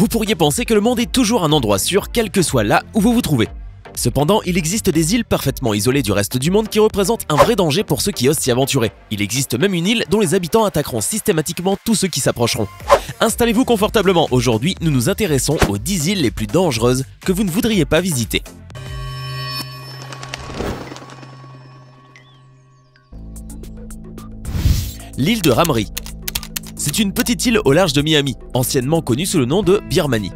Vous pourriez penser que le monde est toujours un endroit sûr, quel que soit là où vous vous trouvez. Cependant, il existe des îles parfaitement isolées du reste du monde qui représentent un vrai danger pour ceux qui osent s'y aventurer. Il existe même une île dont les habitants attaqueront systématiquement tous ceux qui s'approcheront. Installez-vous confortablement, aujourd'hui nous nous intéressons aux 10 îles les plus dangereuses que vous ne voudriez pas visiter. L'île de Ramree. C'est une petite île au large de Miami, anciennement connue sous le nom de Birmanie.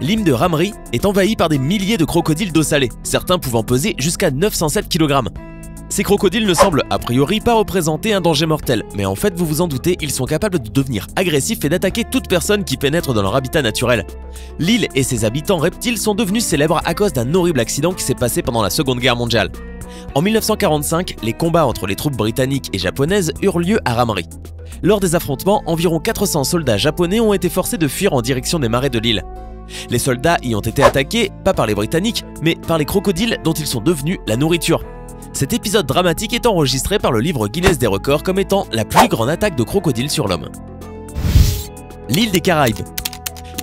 L'île de Ramree est envahie par des milliers de crocodiles d'eau salée, certains pouvant peser jusqu'à 907 kg. Ces crocodiles ne semblent a priori pas représenter un danger mortel, mais en fait vous vous en doutez, ils sont capables de devenir agressifs et d'attaquer toute personne qui pénètre dans leur habitat naturel. L'île et ses habitants reptiles sont devenus célèbres à cause d'un horrible accident qui s'est passé pendant la Seconde Guerre mondiale. En 1945, les combats entre les troupes britanniques et japonaises eurent lieu à Ramree. Lors des affrontements, environ 400 soldats japonais ont été forcés de fuir en direction des marais de l'île. Les soldats y ont été attaqués, pas par les Britanniques, mais par les crocodiles dont ils sont devenus la nourriture. Cet épisode dramatique est enregistré par le livre Guinness des records comme étant la plus grande attaque de crocodiles sur l'homme. L'île des Caraïbes.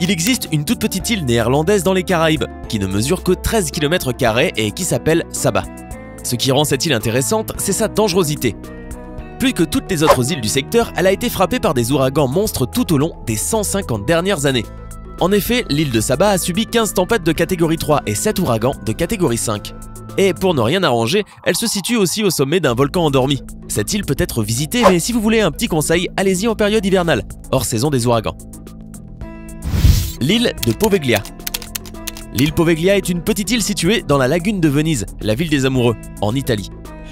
Il existe une toute petite île néerlandaise dans les Caraïbes, qui ne mesure que 13 km² et qui s'appelle Saba. Ce qui rend cette île intéressante, c'est sa dangerosité. Plus que toutes les autres îles du secteur, elle a été frappée par des ouragans monstres tout au long des 150 dernières années. En effet, l'île de Saba a subi 15 tempêtes de catégorie 3 et 7 ouragans de catégorie 5. Et pour ne rien arranger, elle se situe aussi au sommet d'un volcan endormi. Cette île peut être visitée, mais si vous voulez un petit conseil, allez-y en période hivernale, hors saison des ouragans. L'île de Poveglia. L'île Poveglia est une petite île située dans la lagune de Venise, la ville des amoureux, en Italie.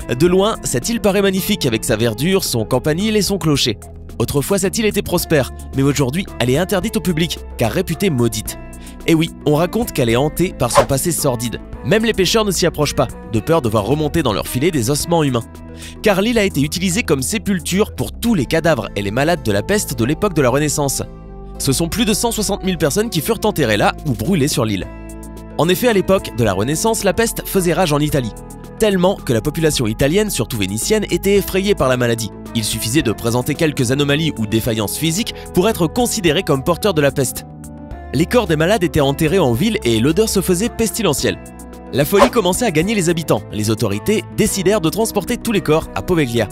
De loin, cette île paraît magnifique avec sa verdure, son campanile et son clocher. Autrefois, cette île était prospère, mais aujourd'hui, elle est interdite au public, car réputée maudite. Et oui, on raconte qu'elle est hantée par son passé sordide. Même les pêcheurs ne s'y approchent pas, de peur de voir remonter dans leur filet des ossements humains. Car l'île a été utilisée comme sépulture pour tous les cadavres et les malades de la peste de l'époque de la Renaissance. Ce sont plus de 160 000 personnes qui furent enterrées là ou brûlées sur l'île. En effet, à l'époque de la Renaissance, la peste faisait rage en Italie. Tellement que la population italienne, surtout vénitienne, était effrayée par la maladie. Il suffisait de présenter quelques anomalies ou défaillances physiques pour être considéré comme porteur de la peste. Les corps des malades étaient enterrés en ville et l'odeur se faisait pestilentielle. La folie commençait à gagner les habitants. Les autorités décidèrent de transporter tous les corps à Poveglia,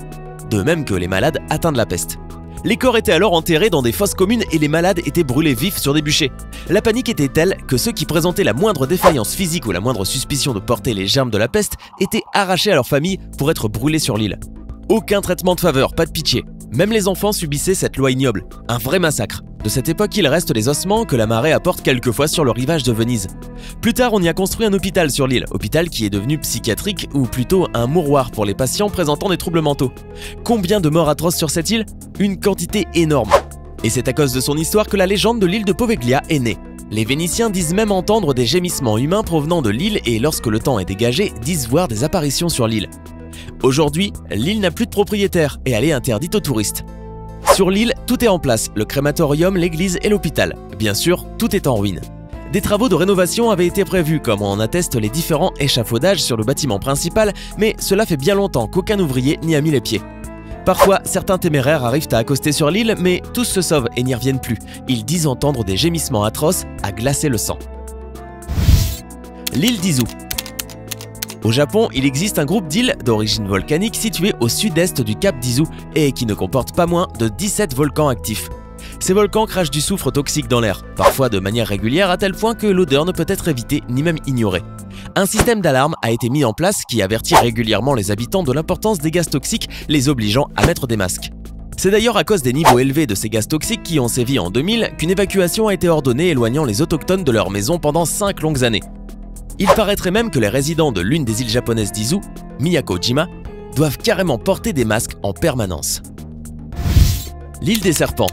de même que les malades atteints de la peste. Les corps étaient alors enterrés dans des fosses communes et les malades étaient brûlés vifs sur des bûchers. La panique était telle que ceux qui présentaient la moindre défaillance physique ou la moindre suspicion de porter les germes de la peste étaient arrachés à leur famille pour être brûlés sur l'île. Aucun traitement de faveur, pas de pitié. Même les enfants subissaient cette loi ignoble. Un vrai massacre. De cette époque, il reste les ossements que la marée apporte quelquefois sur le rivage de Venise. Plus tard, on y a construit un hôpital sur l'île, hôpital qui est devenu psychiatrique ou plutôt un mouroir pour les patients présentant des troubles mentaux. Combien de morts atroces sur cette île? Une quantité énorme. Et c'est à cause de son histoire que la légende de l'île de Poveglia est née. Les Vénitiens disent même entendre des gémissements humains provenant de l'île et lorsque le temps est dégagé, disent voir des apparitions sur l'île. Aujourd'hui, l'île n'a plus de propriétaire et elle est interdite aux touristes. Sur l'île, tout est en place, le crématorium, l'église et l'hôpital. Bien sûr, tout est en ruine. Des travaux de rénovation avaient été prévus, comme en attestent les différents échafaudages sur le bâtiment principal, mais cela fait bien longtemps qu'aucun ouvrier n'y a mis les pieds. Parfois, certains téméraires arrivent à accoster sur l'île, mais tous se sauvent et n'y reviennent plus. Ils disent entendre des gémissements atroces à glacer le sang. L'île d'Izu. Au Japon, il existe un groupe d'îles d'origine volcanique situé au sud-est du cap d'Izu et qui ne comporte pas moins de 17 volcans actifs. Ces volcans crachent du soufre toxique dans l'air, parfois de manière régulière à tel point que l'odeur ne peut être évitée ni même ignorée. Un système d'alarme a été mis en place qui avertit régulièrement les habitants de l'importance des gaz toxiques, les obligeant à mettre des masques. C'est d'ailleurs à cause des niveaux élevés de ces gaz toxiques qui ont sévi en 2000 qu'une évacuation a été ordonnée éloignant les autochtones de leur maison pendant 5 longues années. Il paraîtrait même que les résidents de l'une des îles japonaises d'Izu, Miyako-jima, doivent carrément porter des masques en permanence. L'île des serpents.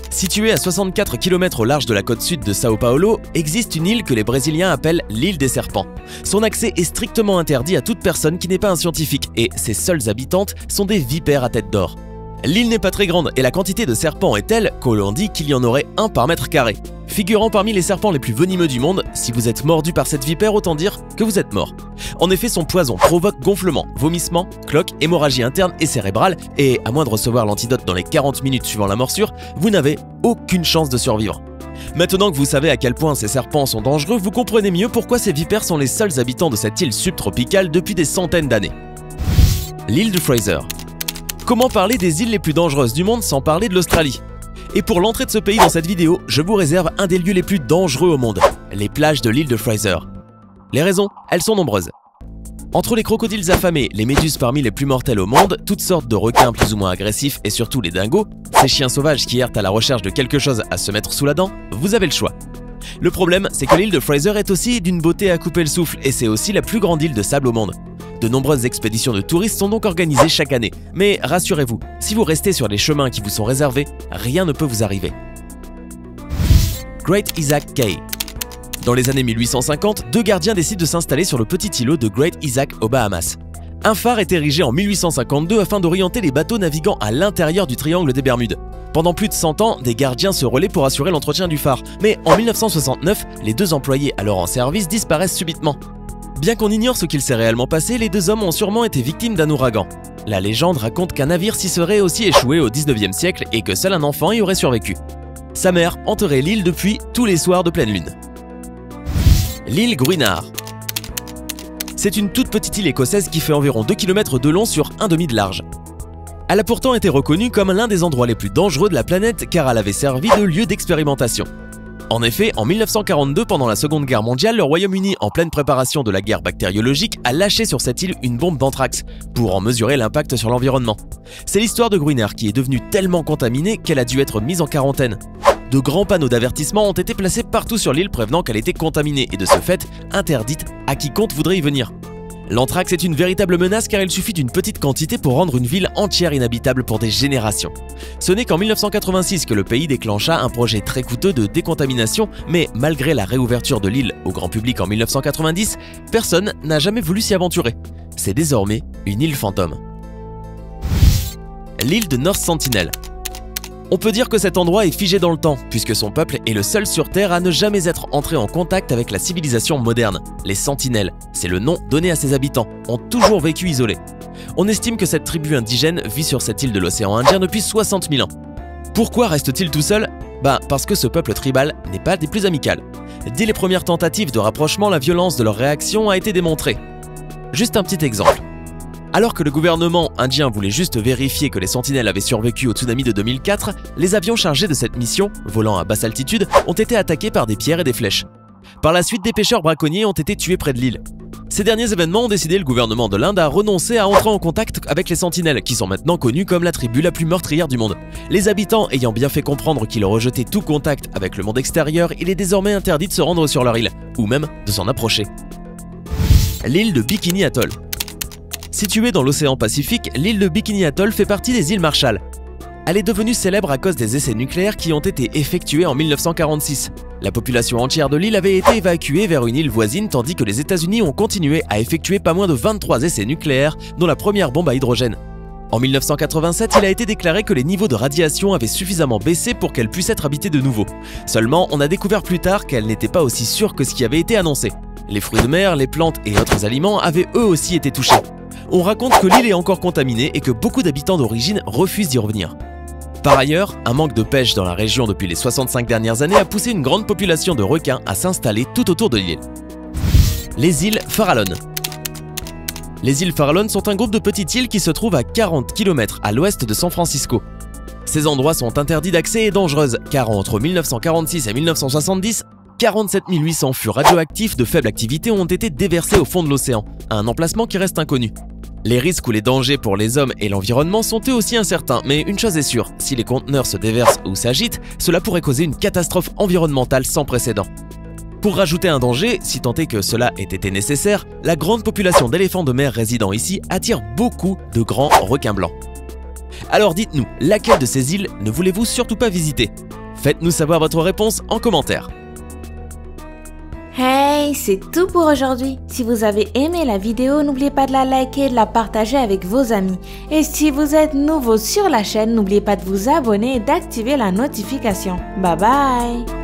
Située à 64 km au large de la côte sud de Sao Paulo, existe une île que les Brésiliens appellent l'île des serpents. Son accès est strictement interdit à toute personne qui n'est pas un scientifique et ses seules habitantes sont des vipères à tête d'or. L'île n'est pas très grande et la quantité de serpents est telle qu'on dit qu'il y en aurait un par mètre carré. Figurant parmi les serpents les plus venimeux du monde, si vous êtes mordu par cette vipère, autant dire que vous êtes mort. En effet, son poison provoque gonflement, vomissement, cloque, hémorragie interne et cérébrale, et à moins de recevoir l'antidote dans les 40 minutes suivant la morsure, vous n'avez aucune chance de survivre. Maintenant que vous savez à quel point ces serpents sont dangereux, vous comprenez mieux pourquoi ces vipères sont les seuls habitants de cette île subtropicale depuis des centaines d'années. L'île de Fraser. Comment parler des îles les plus dangereuses du monde sans parler de l'Australie? Et pour l'entrée de ce pays dans cette vidéo, je vous réserve un des lieux les plus dangereux au monde, les plages de l'île de Fraser. Les raisons, elles sont nombreuses. Entre les crocodiles affamés, les méduses parmi les plus mortelles au monde, toutes sortes de requins plus ou moins agressifs et surtout les dingos, ces chiens sauvages qui errent à la recherche de quelque chose à se mettre sous la dent, vous avez le choix. Le problème, c'est que l'île de Fraser est aussi d'une beauté à couper le souffle et c'est aussi la plus grande île de sable au monde. De nombreuses expéditions de touristes sont donc organisées chaque année. Mais rassurez-vous, si vous restez sur les chemins qui vous sont réservés, rien ne peut vous arriver. Great Isaac Cay. Dans les années 1850, deux gardiens décident de s'installer sur le petit îlot de Great Isaac aux Bahamas. Un phare est érigé en 1852 afin d'orienter les bateaux naviguant à l'intérieur du triangle des Bermudes. Pendant plus de 100 ans, des gardiens se relaient pour assurer l'entretien du phare. Mais en 1969, les deux employés alors en service disparaissent subitement. Bien qu'on ignore ce qu'il s'est réellement passé, les deux hommes ont sûrement été victimes d'un ouragan. La légende raconte qu'un navire s'y serait aussi échoué au 19e siècle et que seul un enfant y aurait survécu. Sa mère hanterait l'île depuis tous les soirs de pleine lune. L'île Gruinard. C'est une toute petite île écossaise qui fait environ 2 km de long sur 1,5 de large. Elle a pourtant été reconnue comme l'un des endroits les plus dangereux de la planète car elle avait servi de lieu d'expérimentation. En effet, en 1942, pendant la Seconde Guerre mondiale, le Royaume-Uni, en pleine préparation de la guerre bactériologique, a lâché sur cette île une bombe d'anthrax pour en mesurer l'impact sur l'environnement. C'est l'histoire de Gruinard qui est devenue tellement contaminée qu'elle a dû être mise en quarantaine. De grands panneaux d'avertissement ont été placés partout sur l'île prévenant qu'elle était contaminée et de ce fait interdite à quiconque voudrait y venir. L'anthrax est une véritable menace car il suffit d'une petite quantité pour rendre une ville entière inhabitable pour des générations. Ce n'est qu'en 1986 que le pays déclencha un projet très coûteux de décontamination, mais malgré la réouverture de l'île au grand public en 1990, personne n'a jamais voulu s'y aventurer. C'est désormais une île fantôme. L'île de North Sentinel. On peut dire que cet endroit est figé dans le temps, puisque son peuple est le seul sur Terre à ne jamais être entré en contact avec la civilisation moderne. Les Sentinelles, c'est le nom donné à ses habitants, ont toujours vécu isolés. On estime que cette tribu indigène vit sur cette île de l'océan Indien depuis 60 000 ans. Pourquoi reste-t-il tout seul? Parce que ce peuple tribal n'est pas des plus amicales. Dès les premières tentatives de rapprochement, la violence de leur réaction a été démontrée. Juste un petit exemple. Alors que le gouvernement indien voulait juste vérifier que les sentinelles avaient survécu au tsunami de 2004, les avions chargés de cette mission, volant à basse altitude, ont été attaqués par des pierres et des flèches. Par la suite, des pêcheurs braconniers ont été tués près de l'île. Ces derniers événements ont décidé le gouvernement de l'Inde à renoncer à entrer en contact avec les sentinelles, qui sont maintenant connus comme la tribu la plus meurtrière du monde. Les habitants ayant bien fait comprendre qu'ils rejetaient tout contact avec le monde extérieur, il est désormais interdit de se rendre sur leur île, ou même de s'en approcher. L'île de Bikini Atoll. Située dans l'océan Pacifique, l'île de Bikini Atoll fait partie des îles Marshall. Elle est devenue célèbre à cause des essais nucléaires qui ont été effectués en 1946. La population entière de l'île avait été évacuée vers une île voisine tandis que les États-Unis ont continué à effectuer pas moins de 23 essais nucléaires, dont la première bombe à hydrogène. En 1987, il a été déclaré que les niveaux de radiation avaient suffisamment baissé pour qu'elle puisse être habitée de nouveau. Seulement, on a découvert plus tard qu'elle n'était pas aussi sûre que ce qui avait été annoncé. Les fruits de mer, les plantes et autres aliments avaient eux aussi été touchés. On raconte que l'île est encore contaminée et que beaucoup d'habitants d'origine refusent d'y revenir. Par ailleurs, un manque de pêche dans la région depuis les 65 dernières années a poussé une grande population de requins à s'installer tout autour de l'île. Les îles Farallon. Les îles Farallon sont un groupe de petites îles qui se trouvent à 40 km à l'ouest de San Francisco. Ces endroits sont interdits d'accès et dangereuses car entre 1946 et 1970, 47 800 fûts radioactifs de faible activité ont été déversés au fond de l'océan, un emplacement qui reste inconnu. Les risques ou les dangers pour les hommes et l'environnement sont eux aussi incertains, mais une chose est sûre, si les conteneurs se déversent ou s'agitent, cela pourrait causer une catastrophe environnementale sans précédent. Pour rajouter un danger, si tant est que cela ait été nécessaire, la grande population d'éléphants de mer résidant ici attire beaucoup de grands requins blancs. Alors dites-nous, laquelle de ces îles ne voulez-vous surtout pas visiter? Faites-nous savoir votre réponse en commentaire. Hey, c'est tout pour aujourd'hui. Si vous avez aimé la vidéo, n'oubliez pas de la liker et de la partager avec vos amis. Et si vous êtes nouveau sur la chaîne, n'oubliez pas de vous abonner et d'activer la notification. Bye bye!